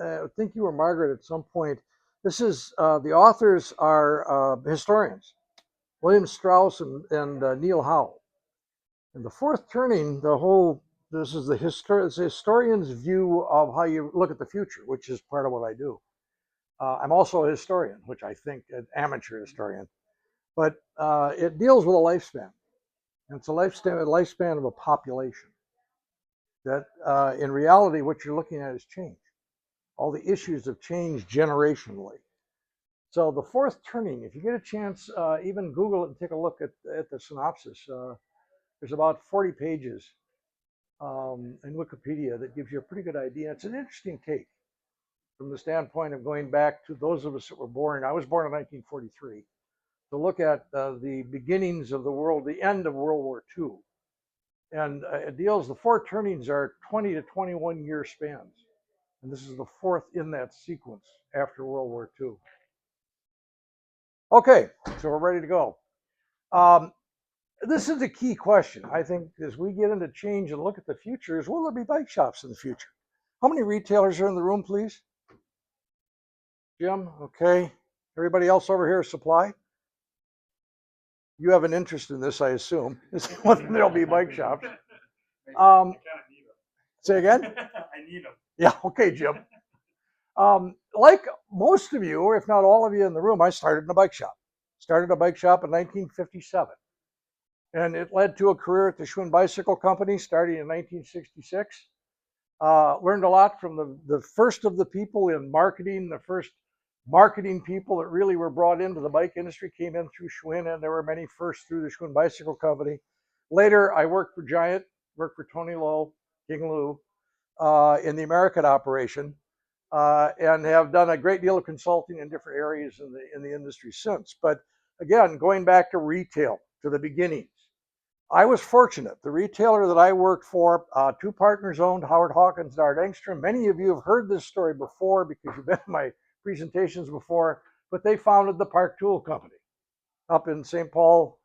I think you were Margaret at some point. This is the authors are historians, William Strauss and Neil Howe. And the fourth turning, this is it's a historian's view of how you look at the future, which is part of what I do. I'm also a historian, which I think an amateur historian, but it deals with a lifespan. And it's a lifespan of a population that in reality, what you're looking at is change. All the issues have changed generationally. So the fourth turning, if you get a chance, even Google it and take a look at the synopsis. There's about 40 pages in Wikipedia that gives you a pretty good idea. It's an interesting take from the standpoint of going back to those of us that were born. I was born in 1943. To look at the beginnings of the world, the end of World War II. And the four turnings are 20 to 21 year spans. And this is the fourth in that sequence after World War II. Okay, so we're ready to go. This is the key question, I think, as we get into change and look at the future, is will there be bike shops in the future? How many retailers are in the room, please? Jim, okay. Everybody else over here, supply? You have an interest in this, I assume. There'll be bike shops. Say again? I need them. Yeah, okay, Jim. Like most of you, if not all of you in the room, I started in a bike shop. Started a bike shop in 1957. And it led to a career at the Schwinn Bicycle Company starting in 1966. Learned a lot from the first of the people in marketing. The first marketing people that really were brought into the bike industry came in through Schwinn, and there were many firsts through the Schwinn Bicycle Company. Later, I worked for Giant, worked for Tony Lowe, King Lou, in the American operation, and have done a great deal of consulting in different areas in the industry since. But again, going back to retail, to the beginnings, I was fortunate. The retailer that I worked for, two partners owned, Howard Hawkins and Art Engstrom. Many of you have heard this story before because you've been in my presentations before, but they founded the Park Tool Company up in St. Paul.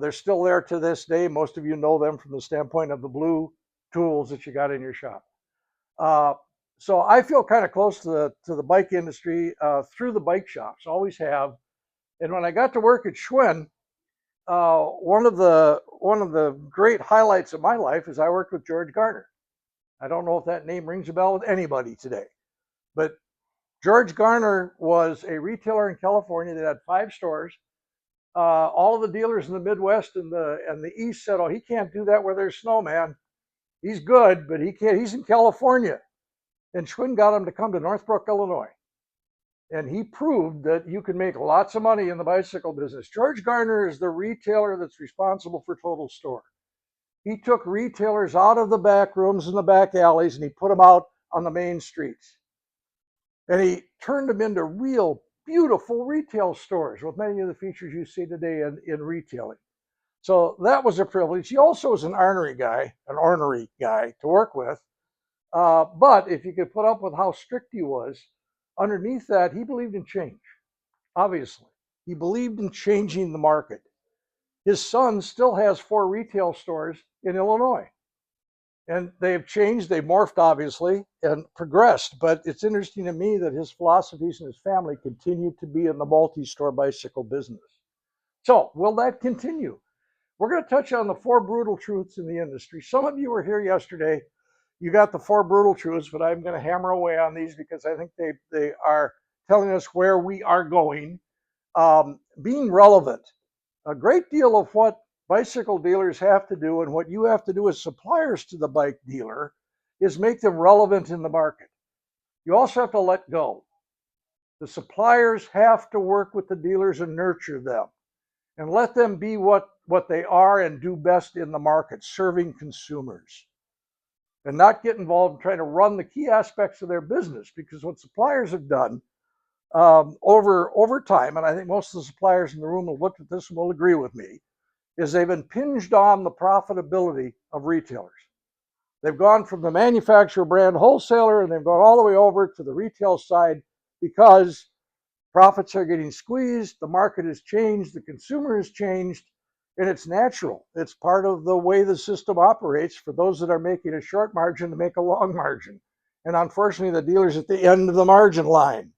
They're still there to this day. Most of you know them from the standpoint of the blue tools that you got in your shop. So I feel kind of close to the bike industry through the bike shops, always have. And when I got to work at Schwinn, one of the great highlights of my life is I worked with George Garner. I don't know if that name rings a bell with anybody today, but George Garner was a retailer in California that had 5 stores. All of the dealers in the Midwest and the East said, "Oh, he can't do that where there's snow, man. He's good, but he can't. He's in California." And Schwinn got him to come to Northbrook, Illinois. And he proved that you can make lots of money in the bicycle business. George Garner is the retailer that's responsible for Total Store. He took retailers out of the back rooms and the back alleys and he put them out on the main streets. And he turned them into real beautiful retail stores with many of the features you see today in retailing. So that was a privilege. He also was an ornery guy to work with. But if you could put up with how strict he was, underneath that, he believed in change. Obviously, he believed in changing the market. His son still has 4 retail stores in Illinois. And they've changed, they've morphed, obviously, and progressed. But it's interesting to me that his philosophies and his family continue to be in the multi-store bicycle business. So will that continue? We're going to touch on the 4 brutal truths in the industry. Some of you were here yesterday. You got the 4 brutal truths, but I'm going to hammer away on these because I think they are telling us where we are going. Being relevant. A great deal of what bicycle dealers have to do and what you have to do as suppliers to the bike dealer is make them relevant in the market. You also have to let go. The suppliers have to work with the dealers and nurture them and let them be what they are and do best in the market, serving consumers. And not get involved in trying to run the key aspects of their business, because what suppliers have done over time, and I think most of the suppliers in the room will look at this and will agree with me, is they've impinged on the profitability of retailers. They've gone from the manufacturer brand wholesaler and they've gone all the way over to the retail side because profits are getting squeezed, the market has changed, the consumer has changed, and it's natural. It's part of the way the system operates for those that are making a short margin to make a long margin. And unfortunately, the dealer's at the end of the margin line.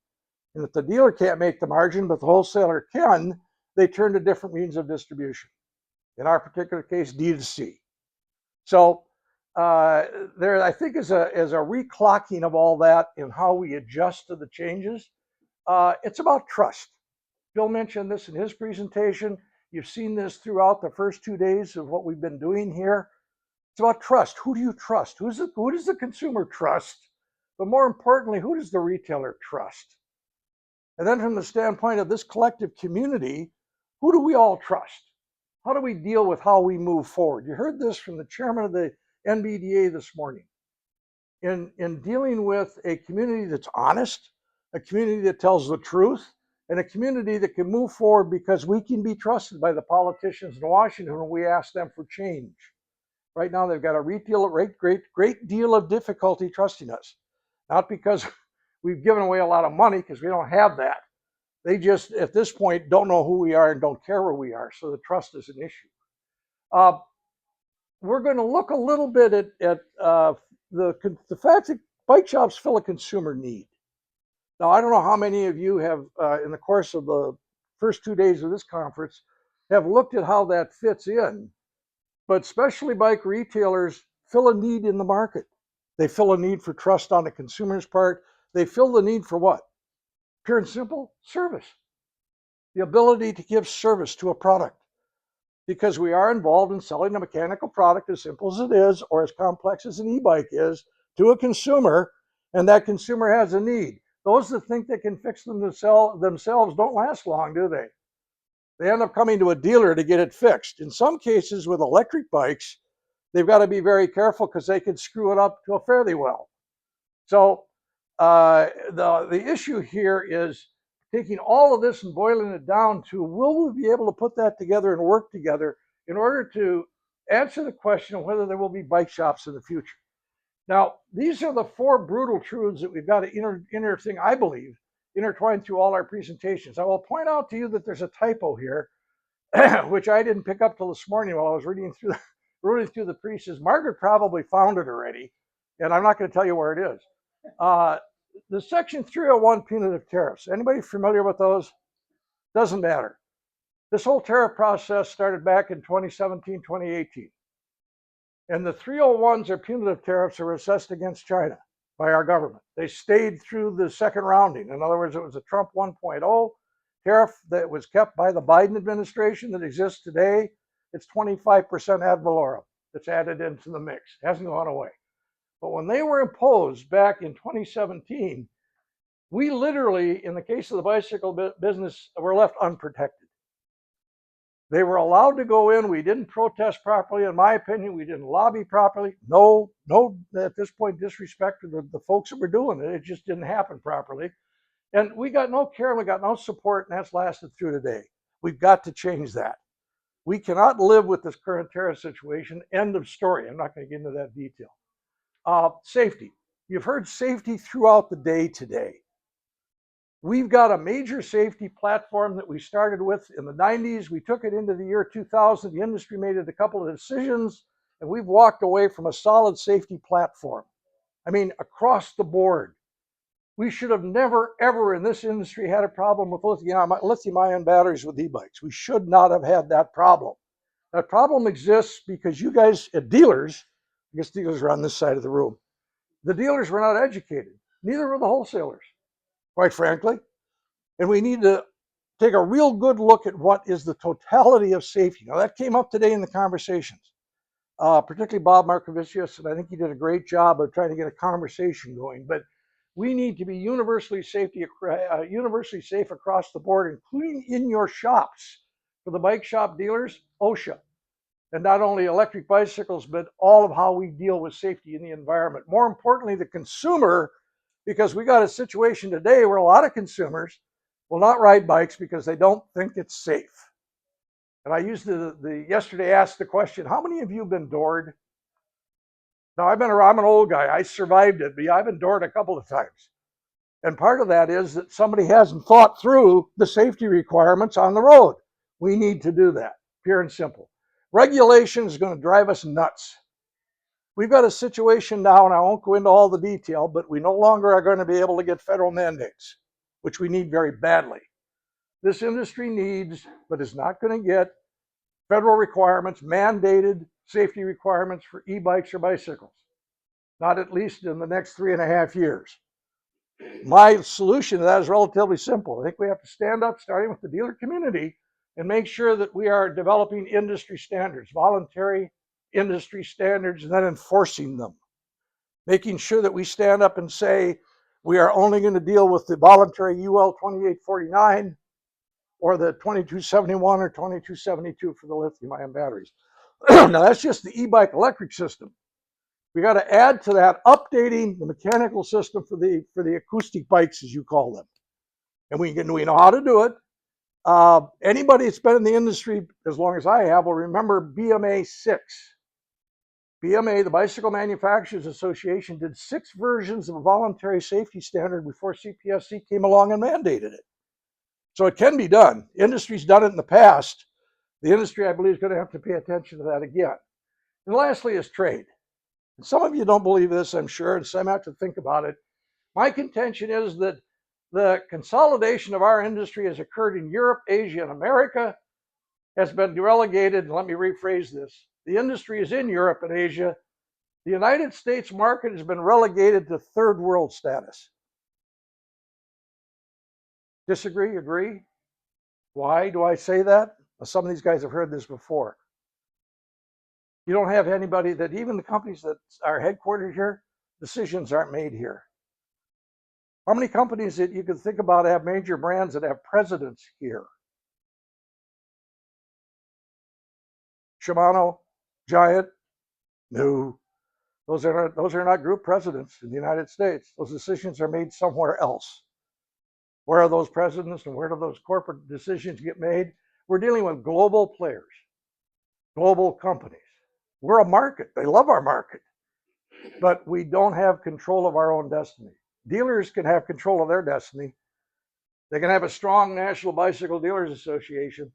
And if the dealer can't make the margin, but the wholesaler can, they turn to different means of distribution. In our particular case, D2C. So there, I think, is a reclocking of all that in how we adjust to the changes. It's about trust. Bill mentioned this in his presentation. You've seen this throughout the first 2 days of what we've been doing here. It's about trust. Who do you trust? Who does the consumer trust? But more importantly, who does the retailer trust? And then from the standpoint of this collective community, who do we all trust? How do we deal with how we move forward? You heard this from the chairman of the NBDA this morning. In dealing with a community that's honest, a community that tells the truth, and a community that can move forward because we can be trusted by the politicians in Washington when we ask them for change. Right now, they've got a great deal of difficulty trusting us. Not because we've given away a lot of money, because we don't have that. They just, at this point, don't know who we are and don't care where we are. So the trust is an issue. We're going to look a little bit at the fact that bike shops fill a consumer need. Now, I don't know how many of you have, in the course of the first 2 days of this conference, have looked at how that fits in. But specialty bike retailers fill a need in the market. They fill a need for trust on the consumer's part. They fill the need for what? Pure and simple, service. The ability to give service to a product. Because we are involved in selling a mechanical product, as simple as it is, or as complex as an e-bike is, to a consumer, and that consumer has a need. Those that think they can fix them themselves don't last long, do they? They end up coming to a dealer to get it fixed. In some cases with electric bikes, they've got to be very careful because they can screw it up to a fairly well. So the issue here is taking all of this and boiling it down to, will we be able to put that together and work together in order to answer the question of whether there will be bike shops in the future? Now, these are the 4 brutal truths that we've got to I believe, intertwine through all our presentations. I will point out to you that there's a typo here, which I didn't pick up till this morning while I was reading through the pieces. Margaret probably found it already, and I'm not going to tell you where it is. The Section 301 punitive tariffs. Anybody familiar with those? Doesn't matter. This whole tariff process started back in 2017, 2018. And the 301s, or punitive tariffs, are assessed against China by our government. They stayed through the second rounding. In other words, it was a Trump 1.0 tariff that was kept by the Biden administration that exists today. It's 25% ad valorem that's added into the mix. It hasn't gone away. But when they were imposed back in 2017, we literally, in the case of the bicycle business, were left unprotected. They were allowed to go in. We didn't protest properly. In my opinion, we didn't lobby properly. No, at this point, disrespect to the folks that were doing it. It just didn't happen properly. And we got no care and we got no support, and that's lasted through today. We've got to change that. We cannot live with this current tariff situation. End of story. I'm not going to get into that detail. Safety. You've heard safety throughout the day today. We've got a major safety platform that we started with in the 90s. We took it into the year 2000. The industry made it a couple of decisions, and we've walked away from a solid safety platform. I mean, across the board. We should have never, ever in this industry had a problem with lithium-ion batteries with e-bikes. We should not have had that problem. That problem exists because you guys, dealers, I guess dealers are on this side of the room. The dealers were not educated. Neither were the wholesalers, quite frankly. And we need to take a real good look at what is the totality of safety. Now, that came up today in the conversations, particularly Bob Markovicius, and I think he did a great job of trying to get a conversation going. But we need to be universally safe across the board, including in your shops. For the bike shop dealers, OSHA. And not only electric bicycles, but all of how we deal with safety in the environment. More importantly, the consumer, because we got a situation today where a lot of consumers will not ride bikes because they don't think it's safe. And I used yesterday asked the question, how many of you have been doored? Now, I'm an old guy. I survived it, but I've been doored a couple of times. And part of that is that somebody hasn't thought through the safety requirements on the road. We need to do that, pure and simple. Regulation is going to drive us nuts. We've got a situation now, and I won't go into all the detail, but we no longer are going to be able to get federal mandates, which we need very badly. This industry needs, but is not going to get, federal requirements, mandated safety requirements for e-bikes or bicycles, not at least in the next 3.5 years. My solution to that is relatively simple. I think we have to stand up, starting with the dealer community, and make sure that we are developing industry standards, voluntary industry standards, and then enforcing them. Making sure that we stand up and say, we are only going to deal with the voluntary UL 2849 or the 2271 or 2272 for the lithium-ion batteries. Now, that's just the e-bike electric system. We got to add to that updating the mechanical system for the acoustic bikes, as you call them. And we know how to do it. Anybody that's been in the industry as long as I have will remember BMA 6. BMA, the Bicycle Manufacturers Association, did 6 versions of a voluntary safety standard before CPSC came along and mandated it. So it can be done. Industry's done it in the past. The industry, I believe, is going to have to pay attention to that again. And lastly is trade. And some of you don't believe this, I'm sure, and some have to think about it. My contention is that the consolidation of our industry has occurred in Europe, Asia, and America, has been relegated, and let me rephrase this. The industry is in Europe and Asia. The United States market has been relegated to third world status. Disagree? Agree? Why do I say that? Well, some of these guys have heard this before. You don't have anybody that, even the companies that are headquartered here, decisions aren't made here. How many companies that you can think about have major brands that have presidents here? Shimano, Giant, no. Those are not group presidents in the United States. Those decisions are made somewhere else. Where are those presidents and where do those corporate decisions get made? We're dealing with global players, global companies. We're a market. They love our market. But we don't have control of our own destiny. Dealers can have control of their destiny. They can have a strong National Bicycle Dealers Association.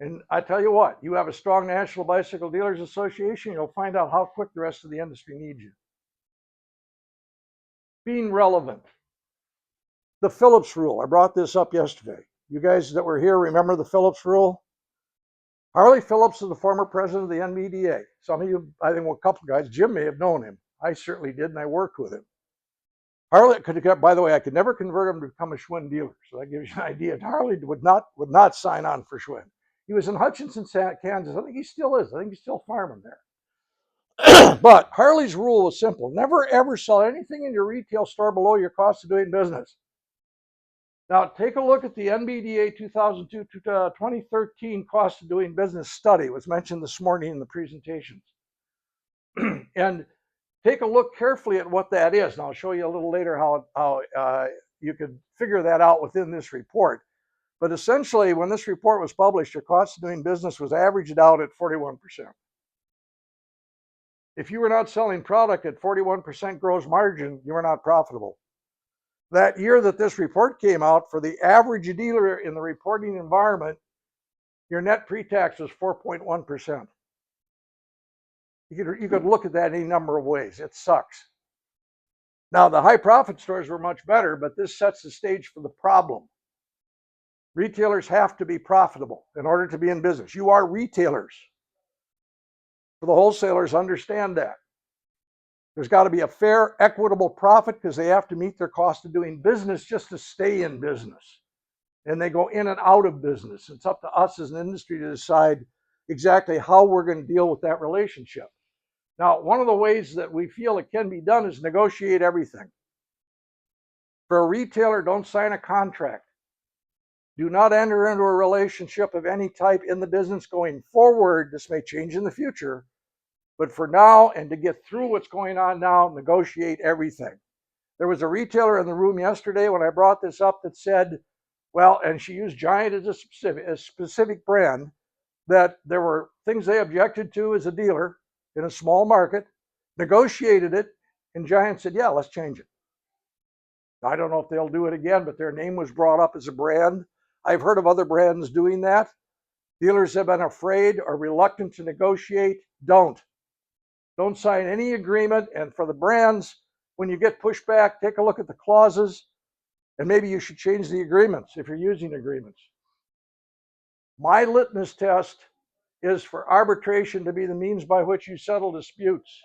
And I tell you what, you have a strong National Bicycle Dealers Association, you'll find out how quick the rest of the industry needs you. Being relevant. The Phillips rule, I brought this up yesterday. You guys that were here remember the Phillips rule? Harley Phillips is the former president of the NBDA. Some of you, I think a couple of guys, Jim may have known him. I certainly did, and I worked with him. Harley by the way, I could never convert him to become a Schwinn dealer, so that gives you an idea. Harley would not sign on for Schwinn. He was in Hutchinson, Kansas. I think he still is. I think he's still farming there. But Harley's rule was simple. Never, ever sell anything in your retail store below your cost of doing business. Now, take a look at the NBDA 2013 cost of doing business study. It was mentioned this morning in the presentations. And take a look carefully at what that is. And I'll show you a little later how you could figure that out within this report. But essentially, when this report was published, your cost of doing business was averaged out at 41%. If you were not selling product at 41% gross margin, you were not profitable. That year that this report came out, for the average dealer in the reporting environment, your net pre-tax was 4.1%. You could look at that any number of ways. It sucks. Now, the high profit stores were much better, but this sets the stage for the problem. Retailers have to be profitable in order to be in business. You are retailers. For the wholesalers, understand that. There's got to be a fair, equitable profit because they have to meet their cost of doing business just to stay in business. And they go in and out of business. It's up to us as an industry to decide exactly how we're going to deal with that relationship. Now, one of the ways that we feel it can be done is negotiate everything. For a retailer, don't sign a contract. Do not enter into a relationship of any type in the business going forward. This may change in the future. But for now, and to get through what's going on now, negotiate everything. There was a retailer in the room yesterday when I brought this up that said, well, and she used Giant as a specific brand, that there were things they objected to as a dealer in a small market, negotiated it, and Giant said, yeah, let's change it. I don't know if they'll do it again, but their name was brought up as a brand. I've heard of other brands doing that. Dealers have been afraid or reluctant to negotiate. Don't. Don't sign any agreement. And for the brands, when you get pushback, take a look at the clauses, and maybe you should change the agreements if you're using agreements. My litmus test is for arbitration to be the means by which you settle disputes,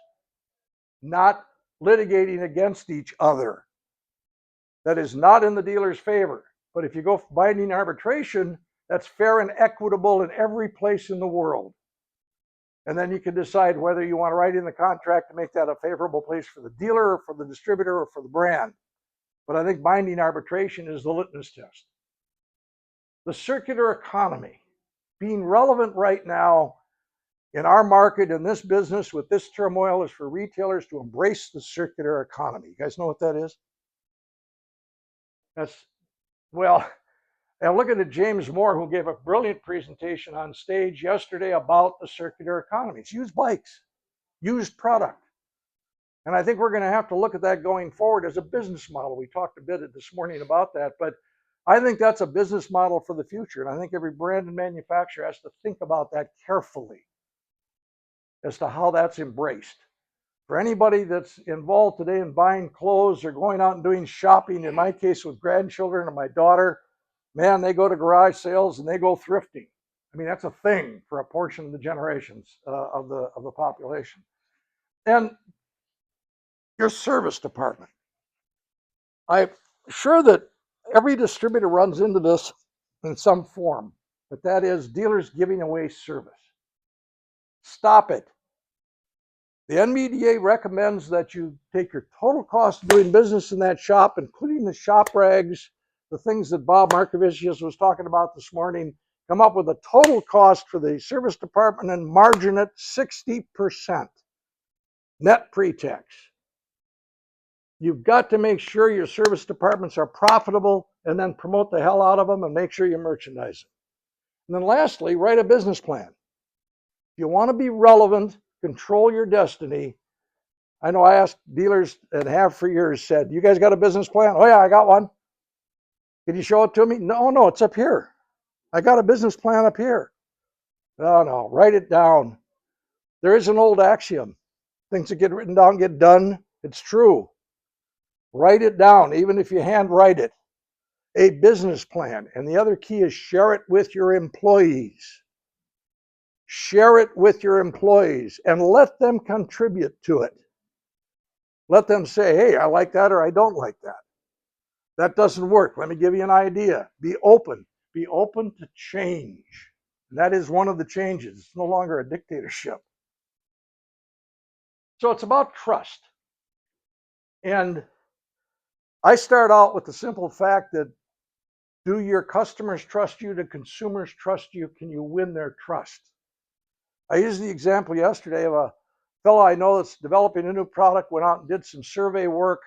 not litigating against each other. That is not in the dealer's favor. But if you go for binding arbitration, that's fair and equitable in every place in the world. And then you can decide whether you want to write in the contract to make that a favorable place for the dealer or for the distributor or for the brand. But I think binding arbitration is the litmus test. The circular economy, being relevant right now in our market, in this business, with this turmoil, is for retailers to embrace the circular economy. You guys know what that is? That's, well, and looking at James Moore, who gave a brilliant presentation on stage yesterday about the circular economy. It's used bikes, used product. And I think we're going to have to look at that going forward as a business model. We talked a bit this morning about that, but I think that's a business model for the future. And I think every brand and manufacturer has to think about that carefully as to how that's embraced. For anybody that's involved today in buying clothes or going out and doing shopping, in my case with grandchildren and my daughter, man, they go to garage sales and they go thrifting. I mean, that's a thing for a portion of the generations of the population. And your service department. I'm sure that every distributor runs into this in some form, but that is dealers giving away service. Stop it. The NBDA recommends that you take your total cost of doing business in that shop, including the shop rags, the things that Bob Markovicius was talking about this morning, come up with a total cost for the service department and margin it 60%, net pre-tax. You've got to make sure your service departments are profitable and then promote the hell out of them and make sure you merchandise them. And then lastly, write a business plan. If you want to be relevant, control your destiny. I know I asked dealers and have for years said, you guys got a business plan? Oh yeah, I got one. Can you show it to me? No, it's up here. I got a business plan up here. No, write it down. There is an old axiom. Things that get written down get done. It's true. Write it down, even if you handwrite it. A business plan. And the other key is share it with your employees. Share it with your employees and let them contribute to it. Let them say, hey, I like that or I don't like that. That doesn't work. Let me give you an idea. Be open. Be open to change. And that is one of the changes. It's no longer a dictatorship. So it's about trust. And I start out with the simple fact that, do your customers trust you? Do consumers trust you? Can you win their trust? I used the example yesterday of a fellow I know that's developing a new product, went out and did some survey work.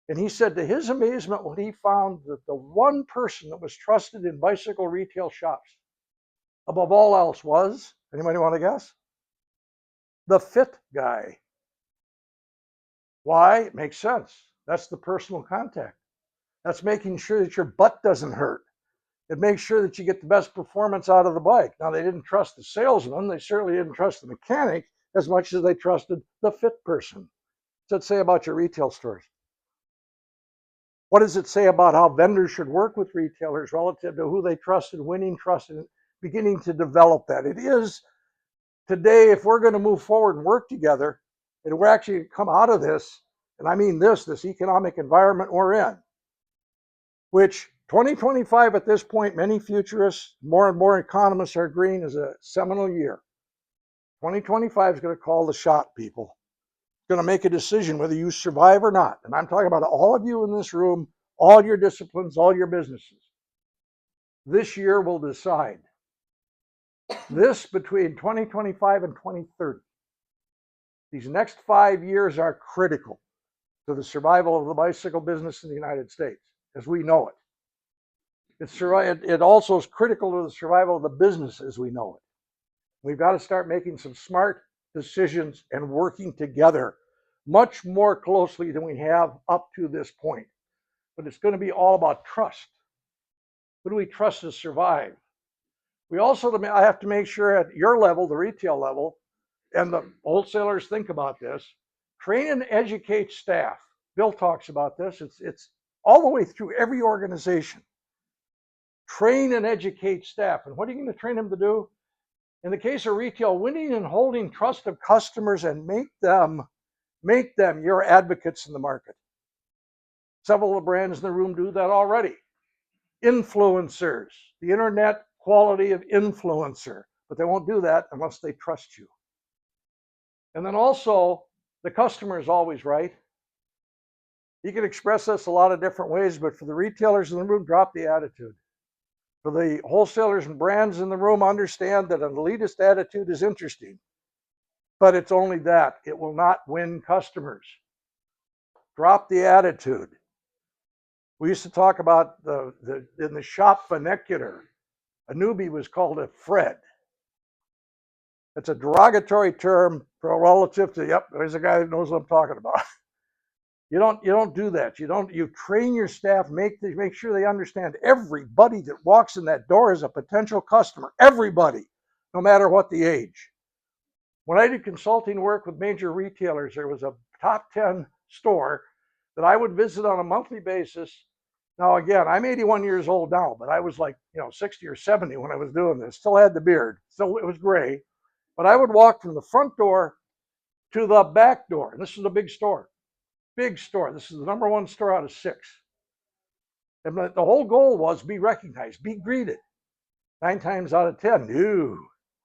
And he said to his amazement, when he found that the one person that was trusted in bicycle retail shops above all else was, anybody want to guess? The fit guy. Why? It makes sense. That's the personal contact. That's making sure that your butt doesn't hurt. It makes sure that you get the best performance out of the bike. Now, they didn't trust the salesman. They certainly didn't trust the mechanic as much as they trusted the fit person. What's that say about your retail stores? What does it say about how vendors should work with retailers relative to who they trusted, winning trust, and beginning to develop that? It is today, if we're going to move forward and work together, and we're actually come out of this, and I mean this economic environment we're in, which 2025 at this point, many futurists, more and more economists are agreeing is a seminal year. 2025 is going to call the shot, people. It's going to make a decision whether you survive or not. And I'm talking about all of you in this room, all your disciplines, all your businesses. This year will decide. This between 2025 and 2030. These next 5 years are critical to the survival of the bicycle business in the United States, as we know it. It also is critical to the survival of the business as we know it. We've got to start making some smart decisions and working together much more closely than we have up to this point. But it's going to be all about trust. Who do we trust to survive? We also have to make sure at your level, the retail level, and the wholesalers think about this, train and educate staff. Bill talks about this. It's all the way through every organization. Train and educate staff. And what are you going to train them to do? In the case of retail, winning and holding trust of customers and make them your advocates in the market. Several of the brands in the room do that already. Influencers, the internet quality of influencer, but they won't do that unless they trust you. And then also, the customer is always right. You can express this a lot of different ways, but for the retailers in the room, drop the attitude. For the wholesalers and brands in the room, understand that an elitist attitude is interesting, but it's only that. It will not win customers. Drop the attitude. We used to talk about in the shop vernacular, a newbie was called a Fred. It's a derogatory term for a relative to, yep, there's a guy that knows what I'm talking about. You don't do that. You train your staff, make sure they understand everybody that walks in that door is a potential customer. Everybody, no matter what the age. When I did consulting work with major retailers, there was a top 10 store that I would visit on a monthly basis. Now again, I'm 81 years old now, but I was like 60 or 70 when I was doing this. Still had the beard, still it was gray. But I would walk from the front door to the back door, and this was a big store. Big store. This is the number one store out of 6. And the whole goal was be recognized, be greeted. 9 times out of 10, no.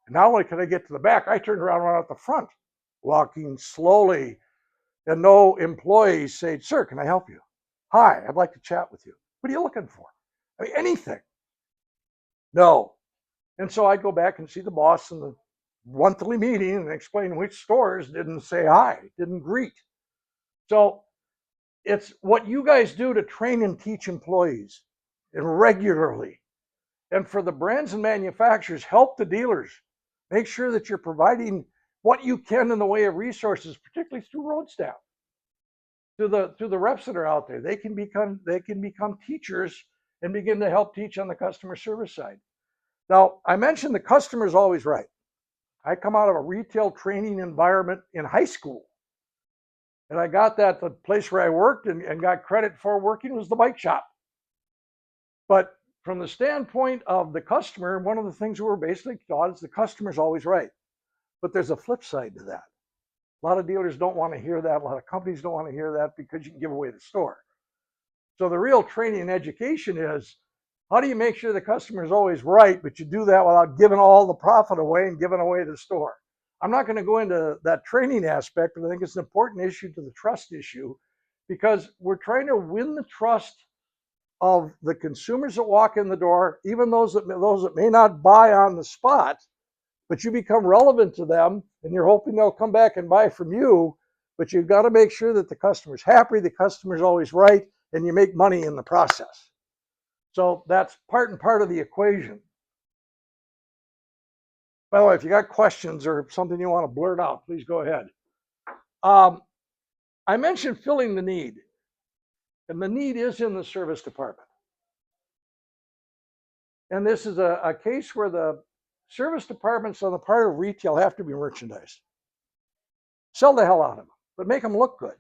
And not only could I get to the back, I turned around right out the front, walking slowly. And no employees said, sir, can I help you? Hi, I'd like to chat with you. What are you looking for? I mean, anything. No. And so I'd go back and see the boss in the monthly meeting and explain which stores didn't say hi, didn't greet. So it's what you guys do to train and teach employees regularly. And for the brands and manufacturers, help the dealers. Make sure that you're providing what you can in the way of resources, particularly through road staff. To the reps that are out there, they can become teachers and begin to help teach on the customer service side. Now, I mentioned the customer is always right. I come out of a retail training environment in high school. And I got that the place where I worked and got credit for working was the bike shop. But from the standpoint of the customer, one of the things we were basically taught is the customer's always right. But there's a flip side to that. A lot of dealers don't want to hear that. A lot of companies don't want to hear that because you can give away the store. So the real training and education is, how do you make sure the customer is always right, but you do that without giving all the profit away and giving away the store? I'm not going to go into that training aspect, but I think it's an important issue to the trust issue, because we're trying to win the trust of the consumers that walk in the door, even those that may not buy on the spot, but you become relevant to them and you're hoping they'll come back and buy from you. But you've got to make sure that the customer's happy, the customer's always right, and you make money in the process. So that's part and part of the equation. By the way, if you got questions or something you want to blurt out, please go ahead. I mentioned filling the need, and the need is in the service department. And this is a case where the service departments on the part of retail have to be merchandised. Sell the hell out of them, but make them look good.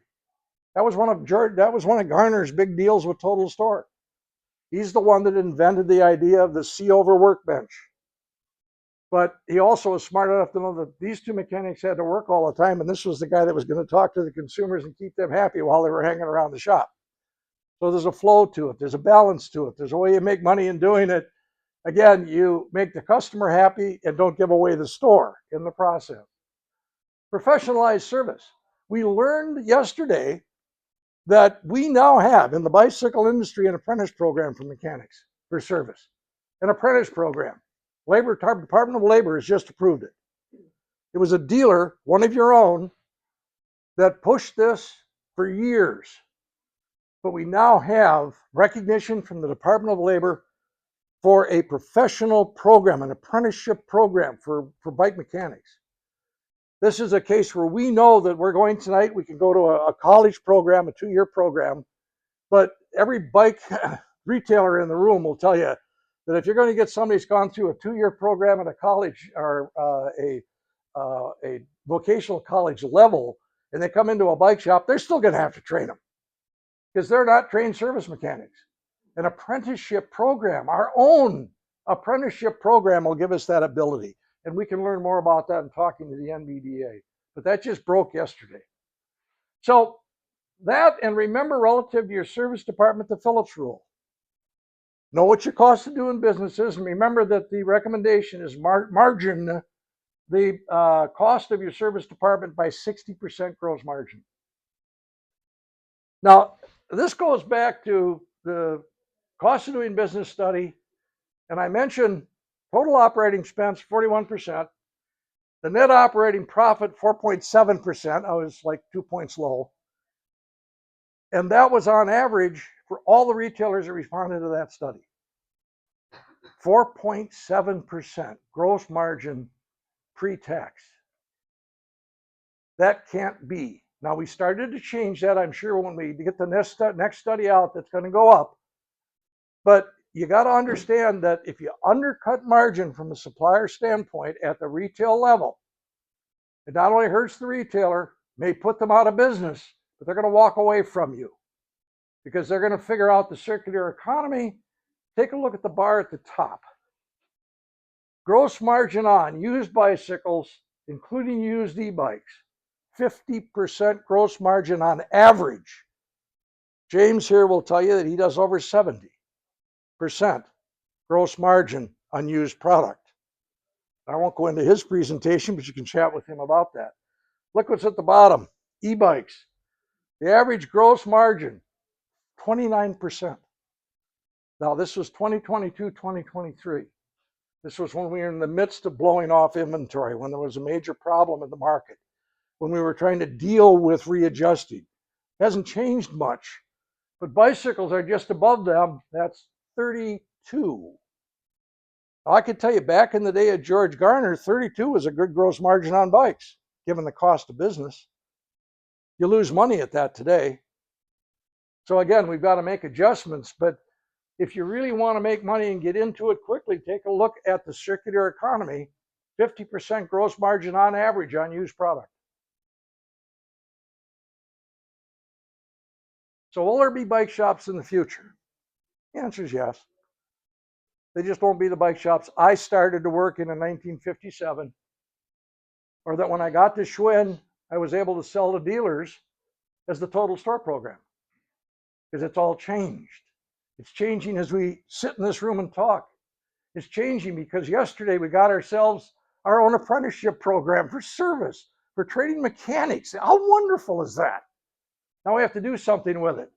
That was one of Garner's big deals with Total Store. He's the one that invented the idea of the see-over workbench. But he also was smart enough to know that these two mechanics had to work all the time, and this was the guy that was going to talk to the consumers and keep them happy while they were hanging around the shop. So there's a flow to it. There's a balance to it. There's a way you make money in doing it. Again, you make the customer happy and don't give away the store in the process. Professionalized service. We learned yesterday that we now have in the bicycle industry an apprentice program for mechanics for service. An apprentice program. Department of Labor has just approved it. It was a dealer, one of your own, that pushed this for years. But we now have recognition from the Department of Labor for a professional program, an apprenticeship program for bike mechanics. This is a case where we know that we're going tonight, we can go to a college program, a 2-year program, but every bike retailer in the room will tell you that if you're going to get somebody who's gone through a 2-year program at a college or a vocational college level and they come into a bike shop, they're still going to have to train them because they're not trained service mechanics. An apprenticeship program, our own apprenticeship program, will give us that ability. And we can learn more about that in talking to the NBDA. But that just broke yesterday. So that, and remember, relative to your service department, the Phillips rule. Know what your cost of doing business is, and remember that the recommendation is margin the cost of your service department by 60% gross margin. Now, this goes back to the cost of doing business study, and I mentioned total operating expense 41%, the net operating profit 4.7%. I was like 2 points low, and that was on average for all the retailers that responded to that study. 4.7% gross margin pre-tax. That can't be. Now, we started to change that, I'm sure, when we get the next study out that's going to go up. But you got to understand that if you undercut margin from a supplier standpoint at the retail level, it not only hurts the retailer, may put them out of business, but they're going to walk away from you because they're going to figure out the circular economy. Take a look at the bar at the top. Gross margin on used bicycles, including used e-bikes, 50% gross margin on average. James here will tell you that he does over 70% gross margin on used product. I won't go into his presentation, but you can chat with him about that. Look what's at the bottom, e-bikes. The average gross margin, 29%. Now, this was 2022, 2023. This was when we were in the midst of blowing off inventory, when there was a major problem in the market, when we were trying to deal with readjusting. It hasn't changed much, but bicycles are just above them. That's 32. Now, I could tell you back in the day of George Garner, 32 was a good gross margin on bikes, given the cost of business. You lose money at that today. So again, we've got to make adjustments, but if you really want to make money and get into it quickly, take a look at the circular economy, 50% gross margin on average on used product. So will there be bike shops in the future? The answer is yes. They just won't be the bike shops I started to work in 1957, or that when I got to Schwinn, I was able to sell to dealers as the total store program, because it's all changed. It's changing as we sit in this room and talk. It's changing because yesterday we got ourselves our own apprenticeship program for service, for training mechanics. How wonderful is that? Now we have to do something with it.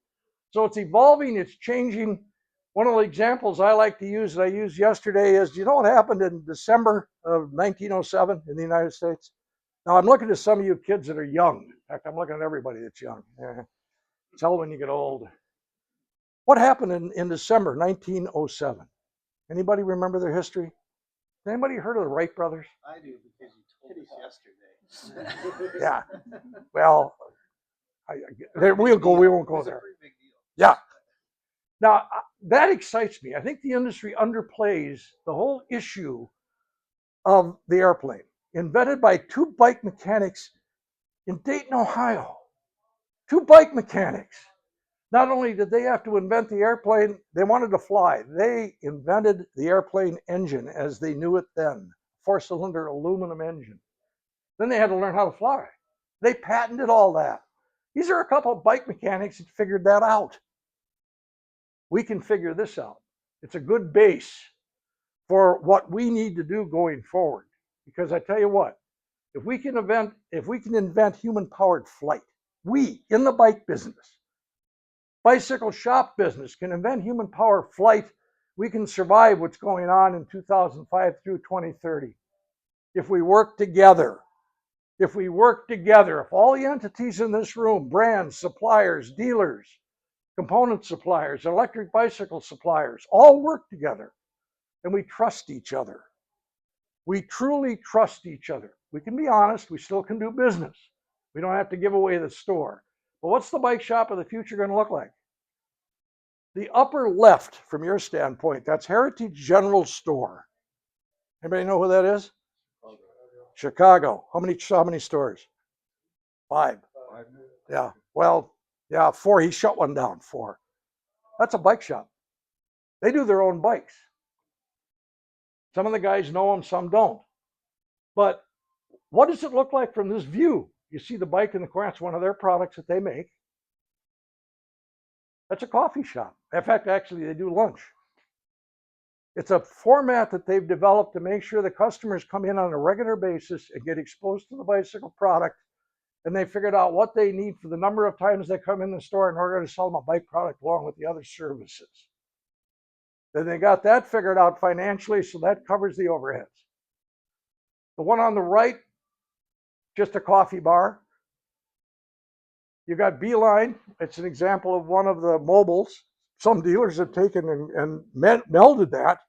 So it's evolving, it's changing. One of the examples I like to use that I used yesterday is, do you know what happened in December of 1907 in the United States? Now I'm looking at some of you kids that are young. In fact, I'm looking at everybody that's young. Tell when you get old. What happened in December 1907? Anybody remember their history? Anybody heard of the Wright brothers? I do, because you told us yesterday. Yeah. Well, we won't go there. Yeah. Now, that excites me. I think the industry underplays the whole issue of the airplane, invented by two bike mechanics in Dayton, Ohio. Two bike mechanics. Not only did they have to invent the airplane, they wanted to fly. They invented the airplane engine as they knew it then, four-cylinder aluminum engine. Then they had to learn how to fly. They patented all that. These are a couple of bike mechanics that figured that out. We can figure this out. It's a good base for what we need to do going forward. Because I tell you what, if we can invent human-powered flight, we in the bike business, bicycle shop business, can invent human-powered flight, we can survive what's going on in 2005 through 2030. If we work together, if all the entities in this room, brands, suppliers, dealers, component suppliers, electric bicycle suppliers, all work together, and we trust each other. We truly trust each other. We can be honest, we still can do business. We don't have to give away the store. But what's the bike shop of the future going to look like? The upper left, from your standpoint, that's Heritage General Store. Anybody know who that is? Chicago. How many stores? 5. Yeah. Well, yeah, 4. He shut one down. 4. That's a bike shop. They do their own bikes. Some of the guys know them, some don't. But what does it look like from this view? You see the bike in the corner. It's one of their products that they make. That's a coffee shop. In fact, actually, they do lunch. It's a format that they've developed to make sure the customers come in on a regular basis and get exposed to the bicycle product. And they figured out what they need for the number of times they come in the store in order to sell them a bike product along with the other services. Then they got that figured out financially, so that covers the overheads. The one on the right, just a coffee bar. You got Beeline. It's an example of one of the mobiles. Some dealers have taken and melded that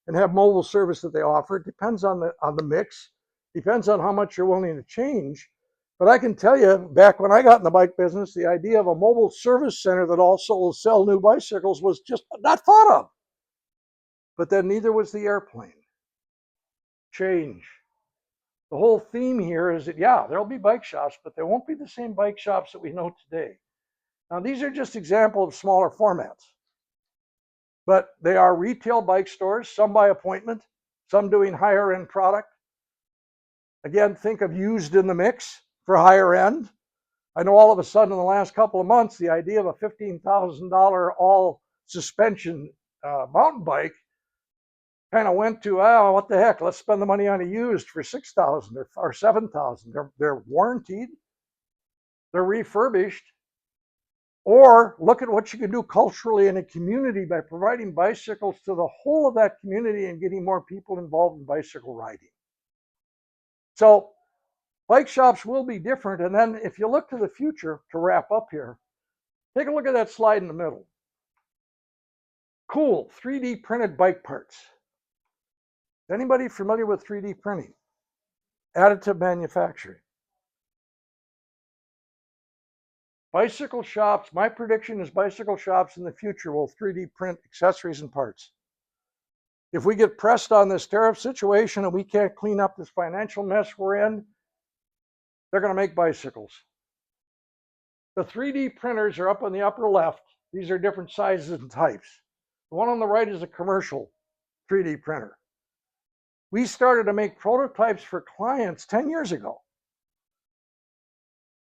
and have mobile service that they offer. It depends on the mix. Depends on how much you're willing to change. But I can tell you, back when I got in the bike business, the idea of a mobile service center that also will sell new bicycles was just not thought of. But then neither was the airplane. Change. The whole theme here is that, yeah, there'll be bike shops, but they won't be the same bike shops that we know today. Now, these are just examples of smaller formats. But they are retail bike stores, some by appointment, some doing higher end product. Again, think of used in the mix for higher end. I know all of a sudden in the last couple of months, the idea of a $15,000 all suspension mountain bike kind of went to, oh, what the heck, let's spend the money on a used for $6,000 or $7,000. They're warranted, they're refurbished. Or look at what you can do culturally in a community by providing bicycles to the whole of that community and getting more people involved in bicycle riding. So bike shops will be different. And then if you look to the future, to wrap up here, take a look at that slide in the middle. Cool, 3D printed bike parts. Anybody familiar with 3D printing? Additive manufacturing. Bicycle shops, my prediction is bicycle shops in the future will 3D print accessories and parts. If we get pressed on this tariff situation and we can't clean up this financial mess we're in, they're going to make bicycles. The 3D printers are up on the upper left. These are different sizes and types. The one on the right is a commercial 3D printer. We started to make prototypes for clients 10 years ago.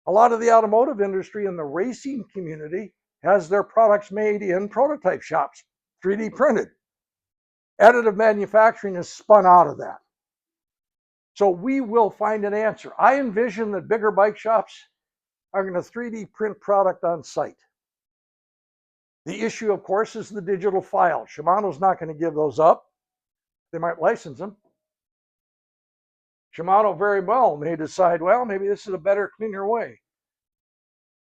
A lot of the automotive industry and the racing community has their products made in prototype shops, 3D printed. Additive manufacturing is spun out of that. So we will find an answer. I envision that bigger bike shops are going to 3D print product on site. The issue, of course, is the digital file. Shimano's not going to give those up. They might license them. Shimano very well may decide, well, maybe this is a better, cleaner way.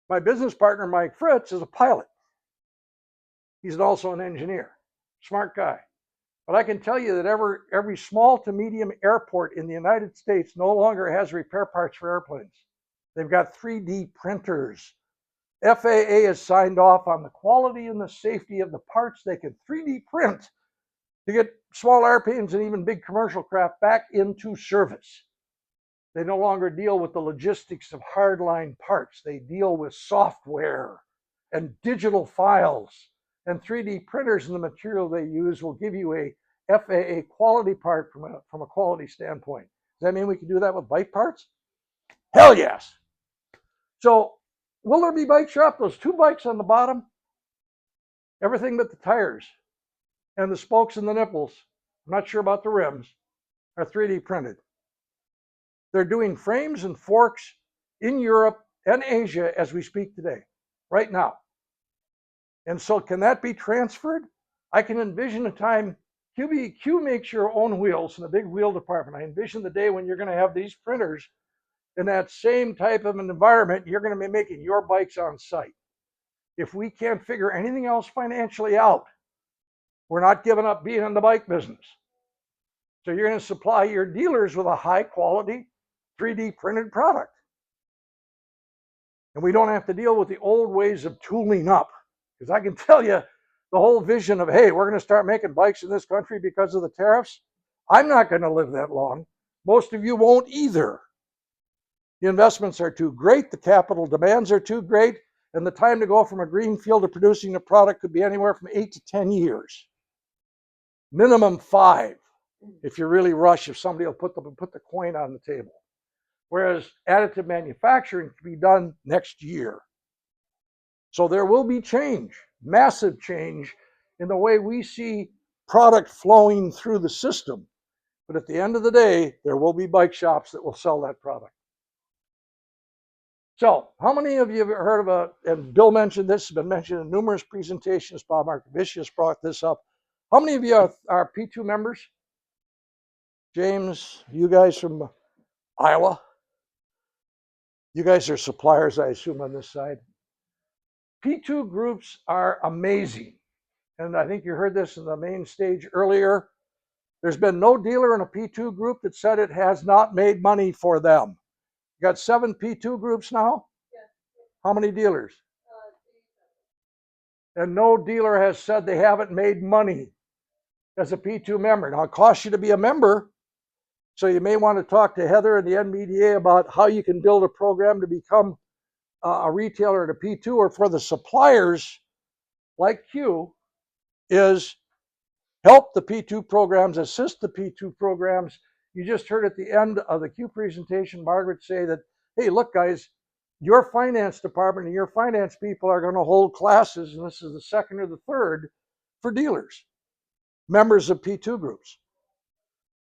My business partner, Mike Fritz, is a pilot. He's also an engineer, smart guy. But I can tell you that every small to medium airport in the United States no longer has repair parts for airplanes. They've got 3D printers. FAA has signed off on the quality and the safety of the parts they can 3D print to get small airplanes and even big commercial craft back into service. They no longer deal with the logistics of hardline parts. They deal with software and digital files. And 3D printers and the material they use will give you a FAA quality part from a quality standpoint. Does that mean we can do that with bike parts? Hell yes. So will there be bike shop? Those 2 bikes on the bottom, everything but the tires and the spokes and the nipples, I'm not sure about the rims, are 3D printed. They're doing frames and forks in Europe and Asia as we speak today, right now. And so can that be transferred? I can envision a time, Q makes your own wheels in the big wheel department. I envision the day when you're going to have these printers in that same type of an environment, you're going to be making your bikes on site. If we can't figure anything else financially out, we're not giving up being in the bike business. So you're going to supply your dealers with a high quality 3D printed product. And we don't have to deal with the old ways of tooling up. Because I can tell you the whole vision of, hey, we're going to start making bikes in this country because of the tariffs. I'm not going to live that long. Most of you won't either. The investments are too great, the capital demands are too great, and the time to go from a green field to producing a product could be anywhere from 8 to 10 years. Minimum 5 if you really rush, if somebody will put the coin on the table. Whereas additive manufacturing can be done next year. So there will be change, massive change in the way we see product flowing through the system. But at the end of the day, there will be bike shops that will sell that product. So how many of you have heard of and Bill mentioned this, has been mentioned in numerous presentations, Bob Markovicius brought this up. How many of you are P2 members? James, you guys from Iowa? You guys are suppliers, I assume, on this side. P2 groups are amazing. And I think you heard this in the main stage earlier. There's been no dealer in a P2 group that said it has not made money for them. You got 7 P2 groups now? Yes. How many dealers? And no dealer has said they haven't made money as a P2 member. Now, it costs you to be a member, so you may want to talk to Heather and the NBDA about how you can build a program to become a retailer at a P2, or for the suppliers like Q, is help the P2 programs, assist the P2 programs. You just heard at the end of the Q presentation, Margaret say that, hey, look, guys, your finance department and your finance people are going to hold classes, and this is the second or the third for dealers, members of P2 groups.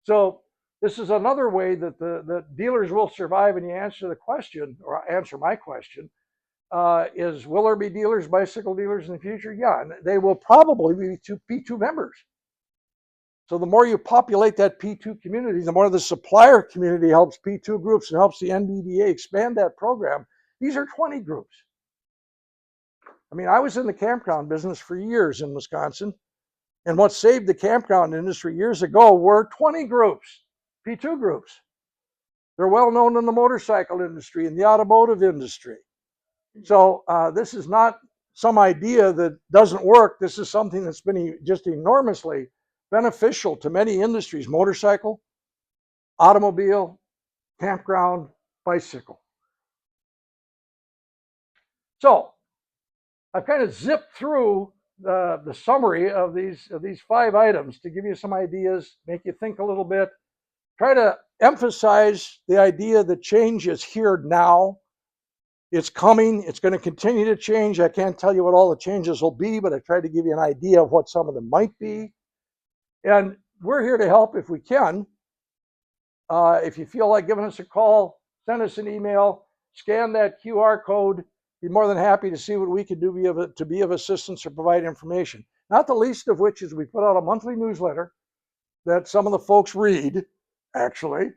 So this is another way that the dealers will survive. And you answer the question, or answer my question, is will there be dealers, bicycle dealers in the future? Yeah, and they will probably be P2 members. So the more you populate that P2 community, the more the supplier community helps P2 groups and helps the NBDA expand that program. These are 20 groups. I mean, I was in the campground business for years in Wisconsin, and what saved the campground industry years ago were 20 groups, P2 groups. They're well known in the motorcycle industry, in the automotive industry. So this is not some idea that doesn't work. This is something that's been just enormously beneficial to many industries: motorcycle, automobile, campground, bicycle. So I've kind of zipped through the summary of these 5 items to give you some ideas, make you think a little bit, try to emphasize the idea that change is here now. It's coming. It's going to continue to change. I can't tell you what all the changes will be, but I tried to give you an idea of what some of them might be. And we're here to help if we can. If you feel like giving us a call, send us an email, scan that QR code. Be more than happy to see what we can do to be of assistance or provide information. Not the least of which is we put out a monthly newsletter that some of the folks read, actually.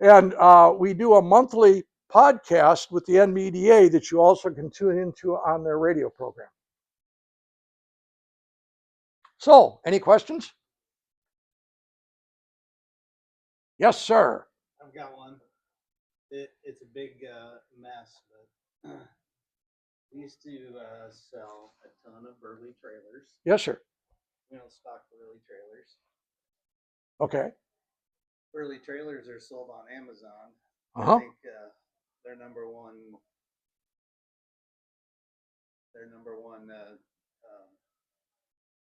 And we do a monthly podcast with the NBDA that you also can tune into on their radio program. So, any questions? Yes, sir. I've got one. It's a big mess, but we used to sell a ton of Burley trailers. Yes, sir. We don't stock Burley trailers. Okay. Burley trailers are sold on Amazon. Uh-huh. I think their number one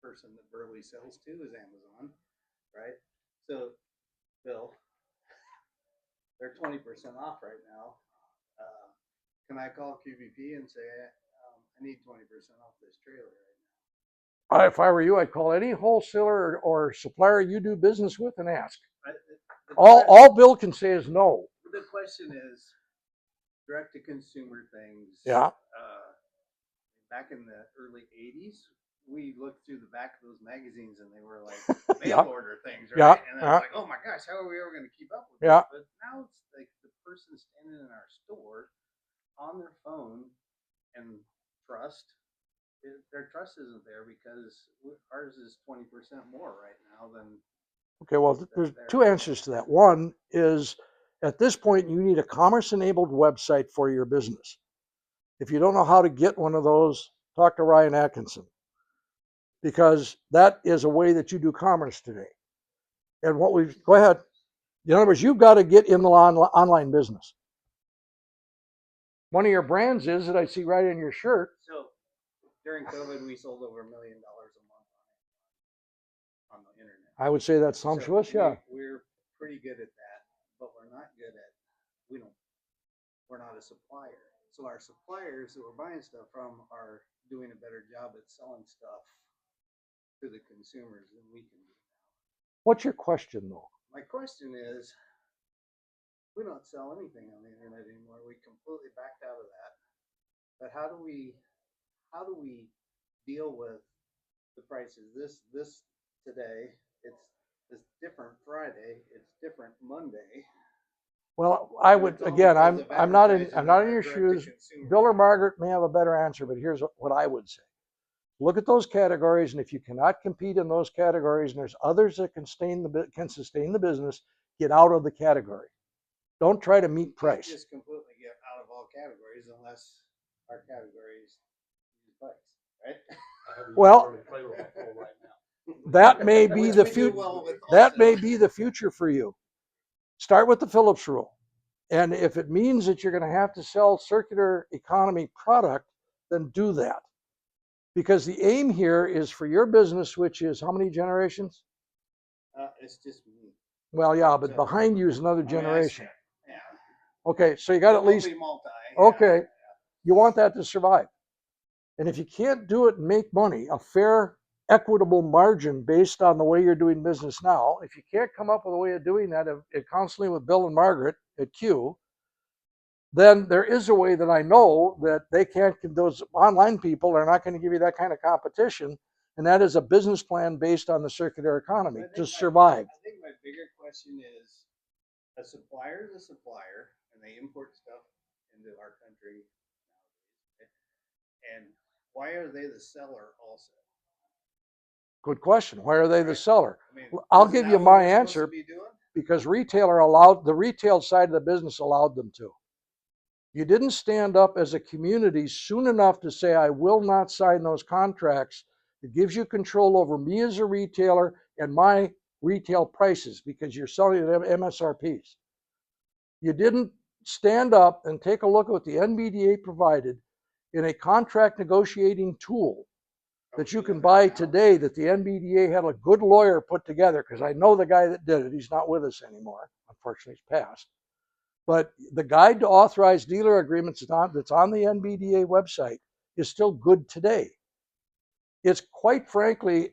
person that Burley sells to is Amazon, right? So, Bill, they're 20% off right now. Can I call QVP and say I need 20% off this trailer right now? If I were you, I'd call any wholesaler or supplier you do business with and ask. All Bill can say is no. The question is direct-to-consumer things. Yeah. Back in the early 80s, we looked through the back of those magazines and they were like mail order things, right? Yeah. And I was like, oh my gosh, how are we ever going to keep up with this? But now it's like the person standing in our store on their phone and trust. Their trust isn't there because ours is 20% more right now than. Okay, well, there's 2 answers to that. One is, at this point, you need a commerce-enabled website for your business. If you don't know how to get one of those, talk to Ryan Atkinson, because that is a way that you do commerce today. And go ahead. In other words, you've got to get in the online business. One of your brands is that I see right in your shirt. So during COVID, we sold over $1 million a month on the internet. I would say that's sumptuous, So yeah. we're pretty good at that, but we're not good at we're not a supplier. So our suppliers that we're buying stuff from are doing a better job at selling stuff to the consumers than we can do. What's your question though? My question is, we don't sell anything on the internet anymore. We completely backed out of that. But how do we deal with the prices? This today, it's different Friday, it's different Monday. Well, I would again. I'm not in your direct to shoes. consumer. Bill or Margaret may have a better answer, but here's what I would say. Look at those categories, and if you cannot compete in those categories, and there's others that can sustain the business, get out of the category. Don't try to meet You can't price. just completely get out of all categories unless our categories use bikes, right? Well, right now. that may be Which the we do future. well with That may wholesale. be the future for you. Start with the Phillips rule. And if it means that you're going to have to sell circular economy product, then do that. Because the aim here is for your business, which is how many generations? It's just me. Well, yeah, but So, behind you is another I mean, generation. Yeah. Okay, so you got It at will least, be multi. okay, you want that to survive. And if you can't do it and make money, a fair, equitable margin based on the way you're doing business now, if you can't come up with a way of doing that constantly with Bill and Margaret at Q, then there is a way that I know that they can't, those online people are not going to give you that kind of competition. And that is a business plan based on the circular economy to survive. I think my bigger question is, a supplier is a supplier, and they import stuff into our country nowadays. And why are they the seller also? Good question. Why are they the seller? I mean, I'll isn't give that you what my we're supposed answer to be doing? because the retail side of the business allowed them to. You didn't stand up as a community soon enough to say, I will not sign those contracts. It gives you control over me as a retailer and my retail prices because you're selling at MSRPs. You didn't stand up and take a look at what the NBDA provided in a contract negotiating tool that you can buy today that the NBDA had a good lawyer put together, because I know the guy that did it. He's not with us anymore. Unfortunately, he's passed. But the guide to authorized dealer agreements that's on the NBDA website is still good today. It's quite frankly,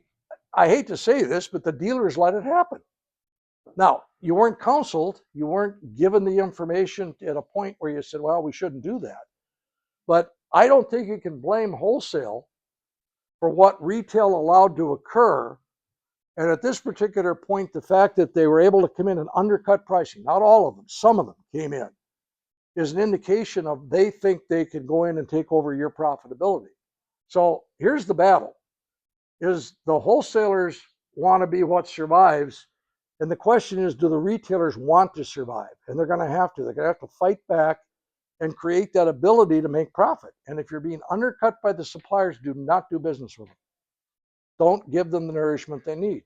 I hate to say this, but the dealers let it happen. Now, you weren't counseled, you weren't given the information at a point where you said, well, we shouldn't do that. But I don't think you can blame wholesale for what retail allowed to occur. And at this particular point, the fact that they were able to come in and undercut pricing, not all of them, some of them came in, is an indication of they think they can go in and take over your profitability. So here's the battle, is the wholesalers want to be what survives. And the question is, do the retailers want to survive? And they're going to have to. They're going to have to fight back and create that ability to make profit. And if you're being undercut by the suppliers, do not do business with them. Don't give them the nourishment they need.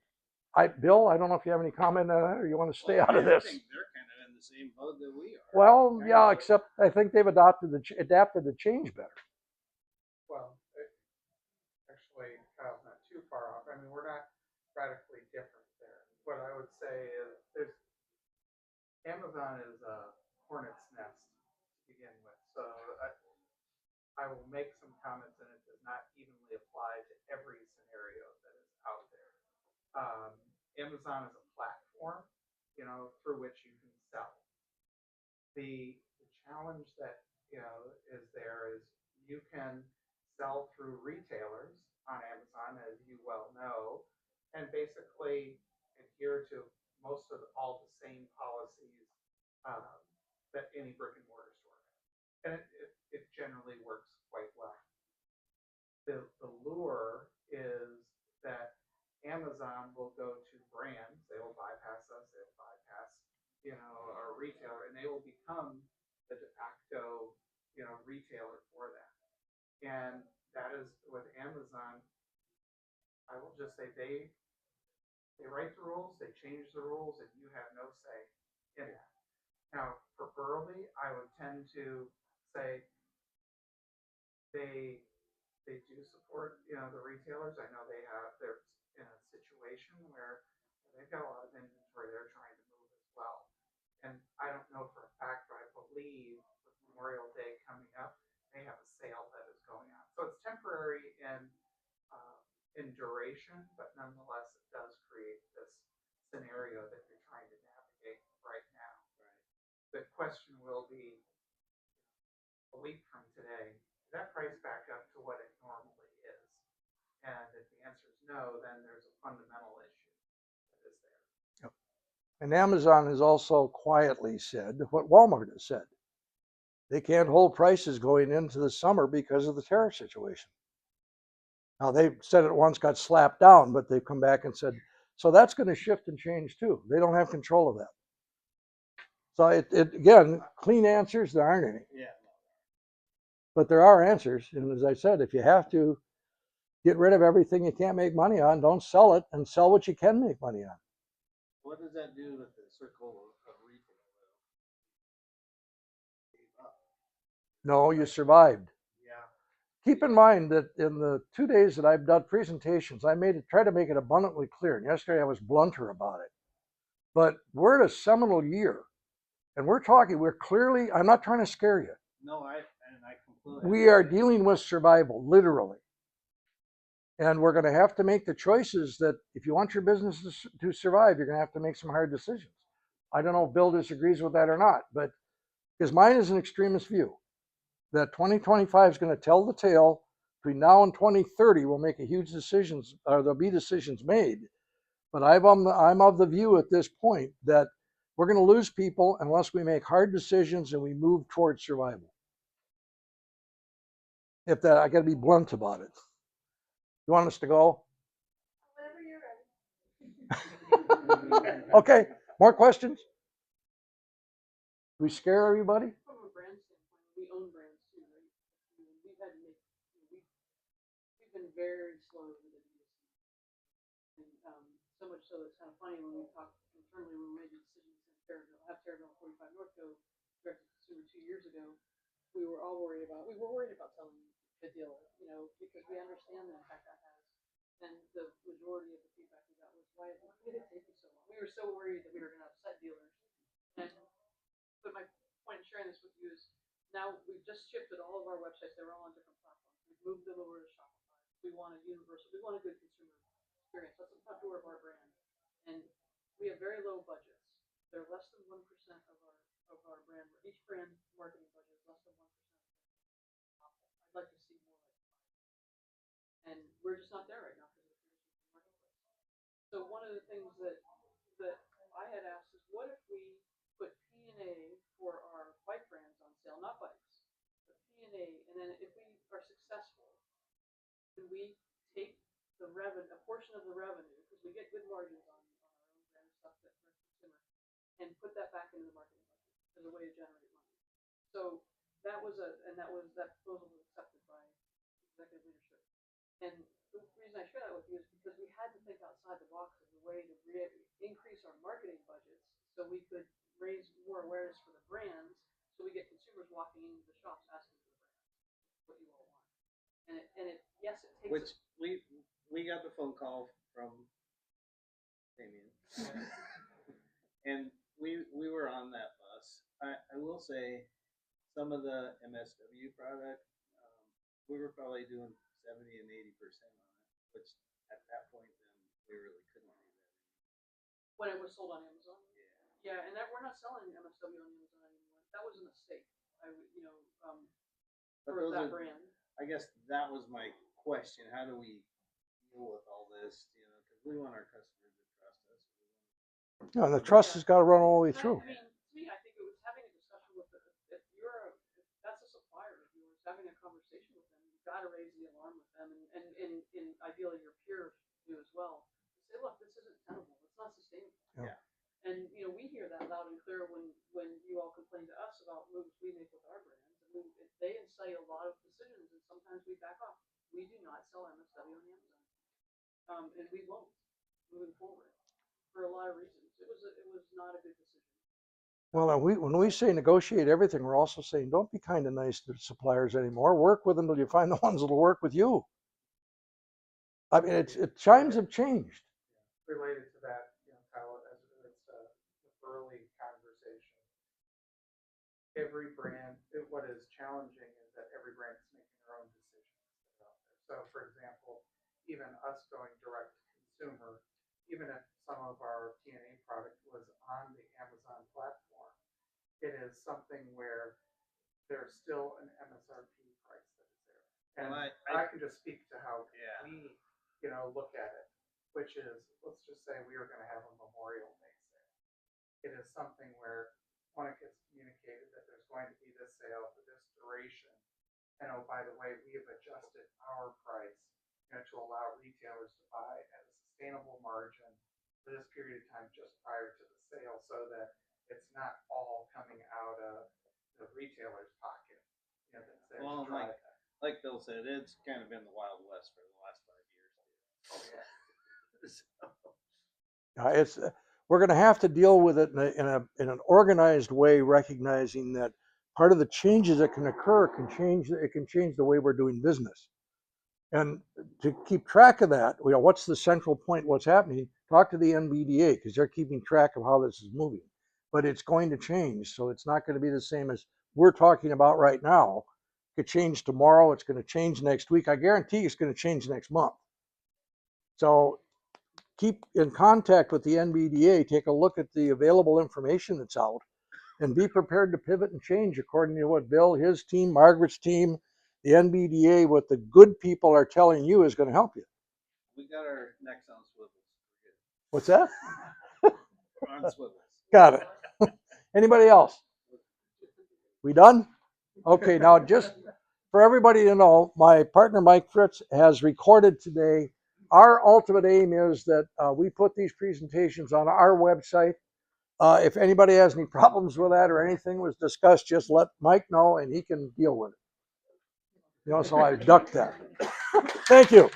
Bill, I don't know if you have any comment on that or you want to stay out of this. I think they're kind of in the same boat that we are. Well, yeah, except I think they've adapted the change better. Well, actually, Kyle's not too far off. I mean, we're not radically different there. What I would say is Amazon is a hornet's nest to begin with. So I will make some comments, and it does not evenly apply to every scenario that is out there. Amazon is a platform, through which you can sell. The challenge that is there is you can sell through retailers on Amazon, as you well know, and basically adhere to most of all the same policies that any brick and mortar store has, and it generally works quite well. The lure is that Amazon will go to brands, they will bypass us, they'll bypass our retailer, and they will become the de facto retailer for that. And that is with Amazon. I will just say they write the rules, they change the rules, and you have no say. in that. Now, for Burley, I would tend to say they they do support, the retailers. I know they're in a situation where they've got a lot of inventory they're trying to move as well. And I don't know for a fact, but I believe with Memorial Day coming up, they have a sale that is going on. So it's temporary uh, in duration, but nonetheless, it does create this scenario that you're trying to navigate right now. Right. The question will be a week from today, is that price back up to what it normally is? And if the answer is no, then there's a fundamental issue that is there. Yep. And Amazon has also quietly said what Walmart has said. They can't hold prices going into the summer because of the tariff situation. Now, they said it once, got slapped down, but they've come back and said, so that's going to shift and change too. They don't have control of that. So it again, clean answers, there aren't any. Yeah. But there are answers. And as I said, if you have to get rid of everything you can't make money on, don't sell it and sell what you can make money on. What does that do with the circle of retail? No, you survived. Yeah. Keep in mind that in the 2 days that I've done presentations, I try to make it abundantly clear. And yesterday I was blunter about it. But we're at a seminal year. And we're clearly, I'm not trying to scare you. No, I completely. We are dealing with survival, literally. And we're going to have to make the choices that if you want your business to survive, you're going to have to make some hard decisions. I don't know if Bill disagrees with that or not, but because mine is an extremist view that 2025 is going to tell the tale. Between now and 2030, we'll make a huge decisions, or there'll be decisions made. But I'm of the view at this point that we're going to lose people unless we make hard decisions and we move towards survival. I got to be blunt about it. You want us to go? Whenever you're ready. Okay, more questions? We scare everybody? From a brand standpoint, we own brands too, right? We've had to make, we've been very slow with the DSC. And so much so it's kind of funny when we talk internally when we made the decision to have Terraville 45 North go direct to consumer 2 years ago. We were worried about selling the dealer, because we understand the impact that has. And the majority of the feedback we got was, why did it take you so long? We were so worried that we were going to upset dealers. But my point in sharing this with you is now we've just shifted all of our websites. They were all on different platforms. We've moved them over to Shopify. We want a universal, we want a good consumer experience. That's the front door of our brand. And we have very low budgets. They're less than 1% of our brand. Each brand marketing budget is less than 1%. I'd like to see more like 5%. And we're just not there right now because of the conditions in the marketplace. So one of the things that I had asked is, what if we put P&A for our bike brands on sale, not bikes, but P&A, and then if we are successful, can we take the revenue, a portion of the revenue, because we get good margins on our own brand stuff that for consumer, and put that back into the marketing budget as a way to generate money. So that proposal was accepted by executive leadership. And the reason I share that with you is because we had to think outside the box as a way to increase our marketing budgets so we could raise more awareness for the brands, so we get consumers walking into the shops asking for the brands, what you all want. And it yes, it takes. Which we got the phone call from Damien, and we were on that bus. I will say some of the MSW product, we were probably doing 70 and 80% on it, which at that point then we really couldn't do that. When it was sold on Amazon. Yeah, and we're not selling MSW on Amazon anymore. That was a mistake. For that brand. I guess that was my question. How do we deal with all this? Because we want our customers to trust us. Yeah, and the trust has got to run all the way through. I mean, to me, I think it was having a discussion with if that's a supplier of yours, having a conversation with them, you've got to raise the alarm with them, and ideally your peers do as well. Say, look, this isn't tenable. It's not sustainable. Yeah. And we hear that loud and clear when you all complain to us about moves we make with our brands. And they incite a lot of decisions, and sometimes we back off. We do not sell MSW on Amazon, and we won't moving forward for a lot of reasons. It was not a good decision. Well, and when we say negotiate everything, we're also saying don't be kind and nice to suppliers anymore. Work with them till you find the ones that'll work with you. I mean, times have changed. Related to that, Kyle, as it relates to the early conversation, every brand, what is challenging is that every brand is making their own decisions that are out there. So, for example, even us going direct to consumer, even if some of our TNA product was on the Amazon platform, it is something where there's still an MSRP price that is there. And Well, I can just speak to how Yeah. we, look at it, which is, let's just say we were gonna have a Memorial Day sale. It is something where, when it gets communicated that there's going to be this sale for this duration, and oh, by the way, we have adjusted our price, to allow retailers to buy at a sustainable margin for this period of time just prior to the sale, so that it's not all coming out of the retailer's pocket. That's there to Well, drive that. like Bill said, it's kind of been the Wild West for the last 5 years. Oh, yeah. It's we're going to have to deal with it in an organized way, recognizing that part of the changes that can occur can change the way we're doing business. And to keep track of that, what's the central point? What's happening? Talk to the NBDA because they're keeping track of how this is moving. But it's going to change, so it's not going to be the same as we're talking about right now. It could change tomorrow. It's going to change next week. I guarantee it's going to change next month. So keep in contact with the NBDA, take a look at the available information that's out, and be prepared to pivot and change according to what Bill, his team, Margaret's team, the NBDA, what the good people are telling you is going to help you. We got our necks on swivels. What's that? We're on swivels. Got it. Anybody else? We done? Okay, now just for everybody to know, my partner Mike Fritz has recorded today. Our ultimate aim is that we put these presentations on our website. If anybody has any problems with that or anything was discussed, just let Mike know and he can deal with it. So I ducked that. Thank you.